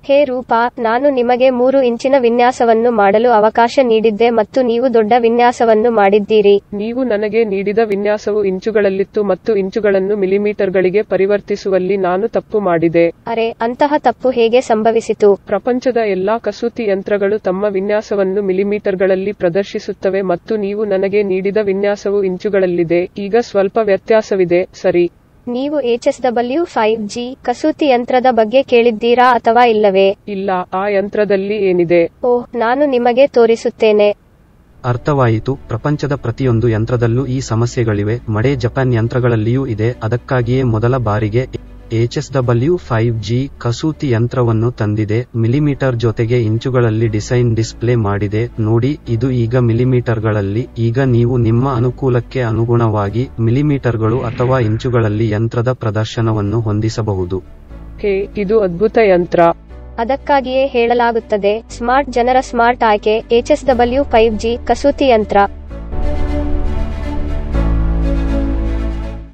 ಹೇ ರೂಪಾ, ನಾನು ನಿಮಗೆ 3 ಇಂಚಿನ ವಿನ್ಯಾಸವನ್ನು ಮಾಡಲು ಅವಕಾಶ ನೀಡಿದ್ದೆ ಮತ್ತು ನೀವು ದೊಡ್ಡ ವಿನ್ಯಾಸವನ್ನು ಮಾಡಿದ್ದೀರಿ. ನೀವು ನನಗೆ ನೀಡಿದ ವಿನ್ಯಾಸವು ಇಂಚುಗಳಲ್ಲಿತ್ತು ಮತ್ತು ಇಂಚುಗಳನ್ನು ಮಿಲಿಮೀಟರ್ಗಳಿಗೆ ಪರಿವರ್ತಿಸುವಲ್ಲಿ ನಾನು ತಪ್ಪು ಮಾಡಿದೆ. ಅರೆ, ಅಂತಹ ತಪ್ಪು ಹೇಗೆ ಸಂಭವಿಸಿತು? ಪ್ರಪಂಚದ ಎಲ್ಲಾ ಕಸೂತಿ ಯಂತ್ರಗಳು ತಮ್ಮ ವಿನ್ಯಾಸವನ್ನು ಮಿಲಿಮೀಟರ್ಗಳಲ್ಲಿ ಪ್ರದರ್ಶಿಸುತ್ತವೆ ಮತ್ತು ನೀವು ನನಗೆ ನೀಡಿದ ವಿನ್ಯಾಸವು ಇಂಚುಗಳಲ್ಲಿದೆ. ಈಗ ಸ್ವಲ್ಪ ವ್ಯತ್ಯಾಸವಿದೆ, ಸರಿ? ನೀವು HSW5G ಕಸೂತಿ ಯಂತ್ರದ ಬಗ್ಗೆ ಕೇಳಿದ್ದೀರಾ ಅಥವಾ ಇಲ್ಲವೇ? ಇಲ್ಲ, ಆ ಯಂತ್ರದಲ್ಲಿ ಏನಿದೆ? ಓಹ್, ನಾನು ನಿಮಗೆ ತೋರಿಸುತ್ತೇನೆ. ಅರ್ಥವಾಯಿತು. ಪ್ರಪಂಚದ ಪ್ರತಿಯೊಂದು ಯಂತ್ರದಲ್ಲೂ ಈ ಸಮಸ್ಯೆಗಳಿವೆ. ಮಡೆ ಜಪಾನ್ ಯಂತ್ರಗಳಲ್ಲಿಯೂ ಇದೆ. ಅದಕ್ಕಾಗಿಯೇ ಮೊದಲ ಬಾರಿಗೆ HSW5G ಕಸೂತಿ ಯಂತ್ರವನ್ನು ತಂದಿದೆ. ಮಿಲಿಮೀಟರ್ ಜೊತೆಗೆ ಇಂಚುಗಳಲ್ಲಿ ಡಿಸೈನ್ ಡಿಸ್ಪ್ಲೇ ಮಾಡಿದೆ. ನೋಡಿ, ಇದು ಈಗ ಮಿಲಿಮೀಟರ್ಗಳಲ್ಲಿ. ಈಗ ನೀವು ನಿಮ್ಮ ಅನುಕೂಲಕ್ಕೆ ಅನುಗುಣವಾಗಿ ಮಿಲಿಮೀಟರ್ಗಳು ಅಥವಾ ಇಂಚುಗಳಲ್ಲಿ ಯಂತ್ರದ ಪ್ರದರ್ಶನವನ್ನು ಹೊಂದಿಸಬಹುದು. ಹೇ, ಇದು ಅದ್ಭುತ ಯಂತ್ರ. ಅದಕ್ಕಾಗಿಯೇ ಹೇಳಲಾಗುತ್ತದೆ, ಸ್ಮಾರ್ಟ್ ಜನರ ಸ್ಮಾರ್ಟ್ ಆಯ್ಕೆ HSW5G ಕಸೂತಿ ಯಂತ್ರ.